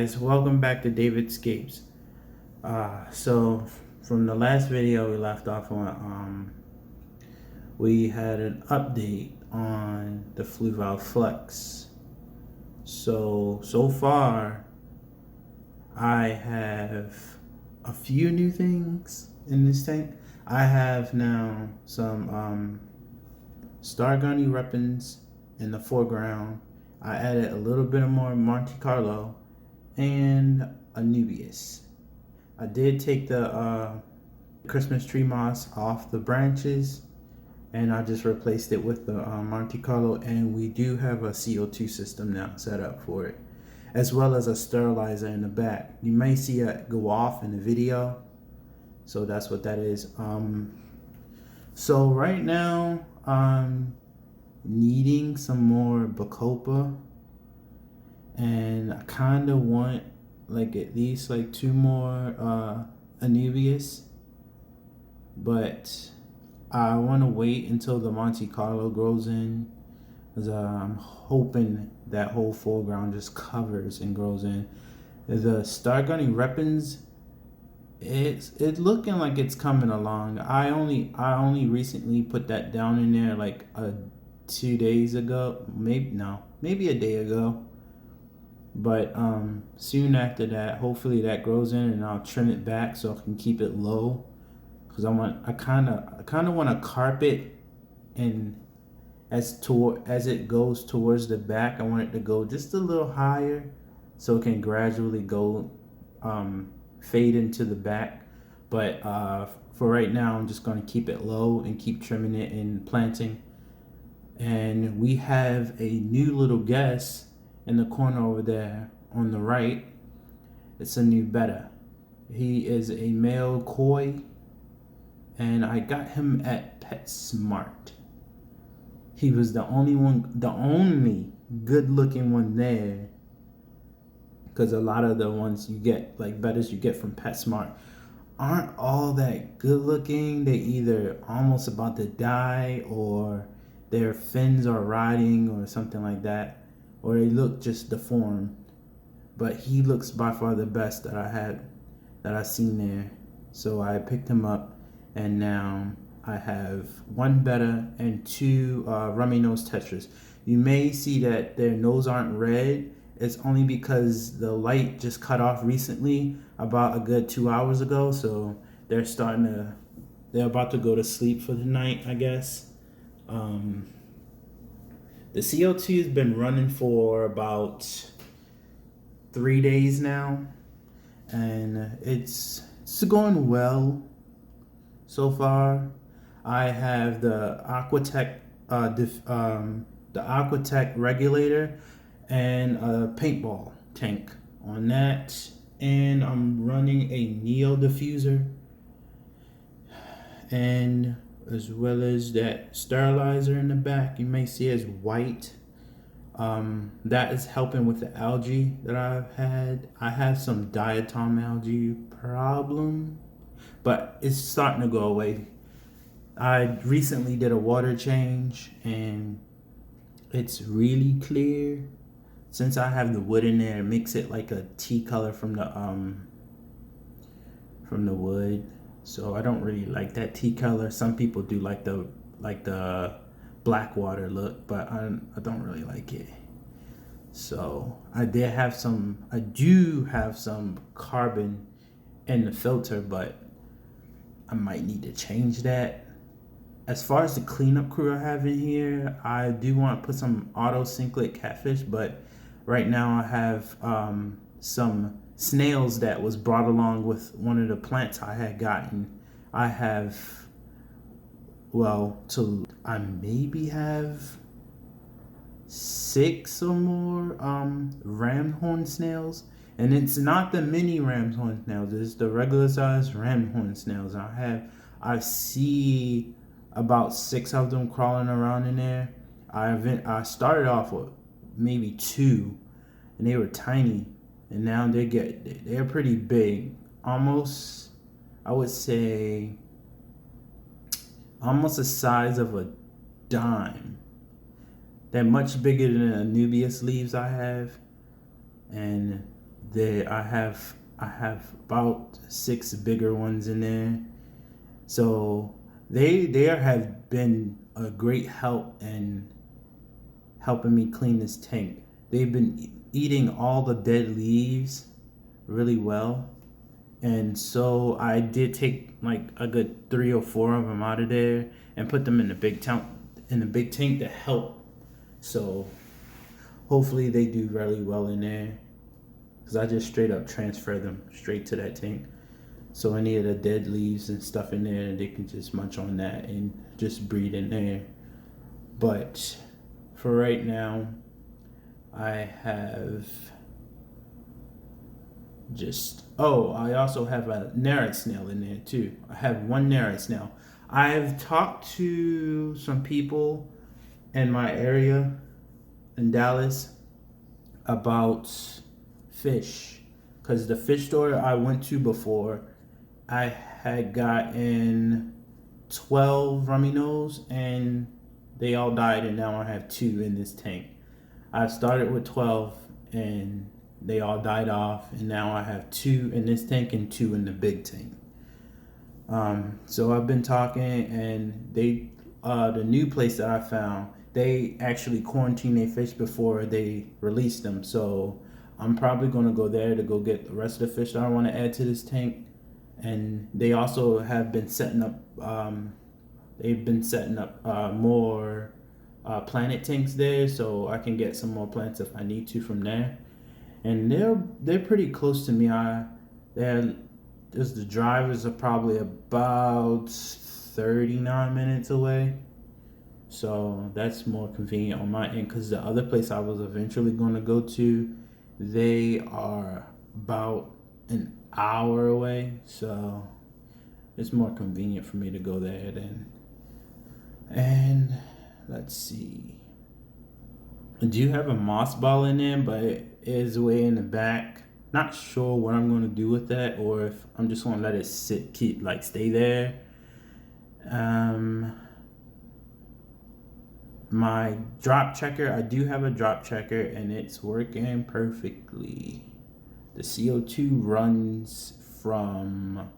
guys, welcome back to David Scapes. So from the last video we left off on, we had an update on the Fluval Flex. So far I have a few new things in this tank. I have now some Star Gunny weapons in the foreground. I added a little bit more Monte Carlo and Anubius. I did take the Christmas tree moss off the branches and I just replaced it with the Monte Carlo, and we do have a CO2 system now set up for it, as well as a sterilizer in the back. You may see it go off in the video, so that's what that is. So right now I'm needing some more Bacopa, and I kind of want like at least like 2 more Anubius, but I want to wait until the Monte Carlo grows in, because I'm hoping that whole foreground just covers and grows in. The Star Gunny weapons, it's looking like it's coming along. I only recently put that down in there like 2 days ago, maybe a day ago. But soon after that, hopefully that grows in, and I'll trim it back so I can keep it low, because I kind of want to carpet, and as it goes towards the back, I want it to go just a little higher so it can gradually go fade into the back. But for right now, I'm just going to keep it low and keep trimming it and planting. And we have a new little guest in the corner over there on the right. It's a new betta. He is a male koi, and I got him at PetSmart. He was the only good looking one there, because a lot of the ones you get, like bettas you get from PetSmart, aren't all that good looking. They either almost about to die, or their fins are rotting or something like that, or they look just deformed. But he looks by far the best that I've seen there. So I picked him up, and now I have 1 betta and 2 rummy nose tetras. You may see that their nose aren't red. It's only because the light just cut off recently, about a good 2 hours ago. So they're about to go to sleep for the night, I guess. The CO2 has been running for about 3 days now, and it's going well so far. I have the Aquatech regulator and a paintball tank on that, and I'm running a Neo diffuser, and as well as that sterilizer in the back. You may see it as white. That is helping with the algae that I've had. I have some diatom algae problem, but it's starting to go away. I recently did a water change, and it's really clear. Since I have the wood in there, it makes it like a tea color from the wood. So I don't really like that tea color. Some people do like the black water look, but I don't really like it. So I do have some carbon in the filter, but I might need to change that. As far as the cleanup crew I have in here, I do want to put some auto cinchlate catfish, but right now I have some snails that was brought along with one of the plants I had gotten. I maybe have 6 or more ram horn snails, and it's not the mini ram horn snails, it's the regular size ram horn snails. I see about 6 of them crawling around in there. I started off with maybe 2, and they were tiny, and now they're pretty big. Almost, I would say, almost the size of a dime. They're much bigger than the Anubius leaves I have, and I have about 6 bigger ones in there. So they have been a great help in helping me clean this tank. They've been eating all the dead leaves really well. And so I did take like a good 3 or 4 of them out of there and put them in the big tank to help. So hopefully they do really well in there, because I just straight up transfer them straight to that tank. So any of the dead leaves and stuff in there, they can just munch on that and just breed in there. But for right now, I have I also have a Narad snail in there too. I have one Narad snail. I've talked to some people in my area in Dallas about fish, because the fish store I went to before, I had gotten 12 rummy nose and they all died, and now I have 2 in this tank. I started with 12 and they all died off, and now I have 2 in this tank and 2 in the big tank. So I've been talking, and they the new place that I found, they actually quarantine their fish before they release them. So I'm probably gonna go there to go get the rest of the fish that I want to add to this tank. And they also have been setting up more planet tanks there, so I can get some more plants if I need to from there. And they're pretty close to me. The drivers are probably about 39 minutes away, so that's more convenient on my end, because the other place I was eventually going to go to, they are about an hour away, so it's more convenient for me to go there then. And let's see, I do have a moss ball in there, but it is way in the back. Not sure what I'm going to do with that, or if I'm just going to let it stay there. My drop checker, I do have a drop checker, and it's working perfectly. The CO2 runs from,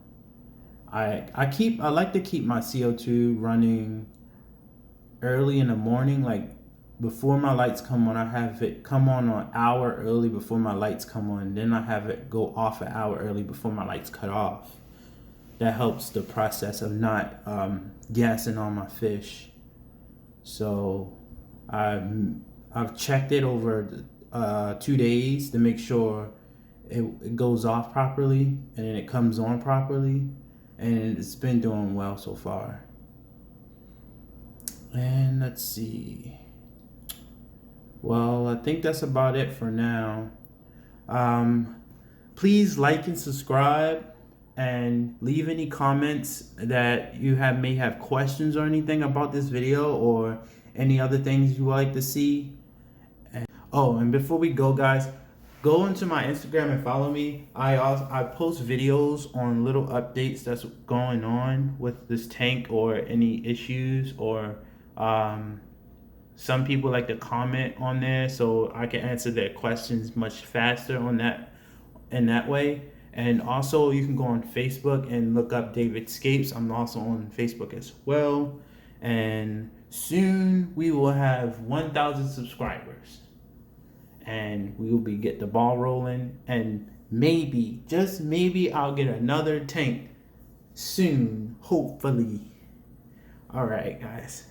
I like to keep my CO2 running early in the morning, like before my lights come on. I have it come on an hour early before my lights come on. Then I have it go off an hour early before my lights cut off. That helps the process of not gassing on my fish. So I've checked it over 2 days to make sure it goes off properly and then it comes on properly, and it's been doing well so far. And let's see. Well, I think that's about it for now. Please like and subscribe, and leave any comments that you may have questions or anything about this video, or any other things you would like to see. And before we go, guys, go into my Instagram and follow me. I post videos on little updates that's going on with this tank, or any issues, or some people like to comment on there, so I can answer their questions much faster on that in that way. And also, you can go on Facebook and look up David Scapes. I'm also on Facebook as well. And soon we will have 1,000 subscribers, and we will get the ball rolling. And maybe, just maybe, I'll get another tank soon, hopefully. All right, guys.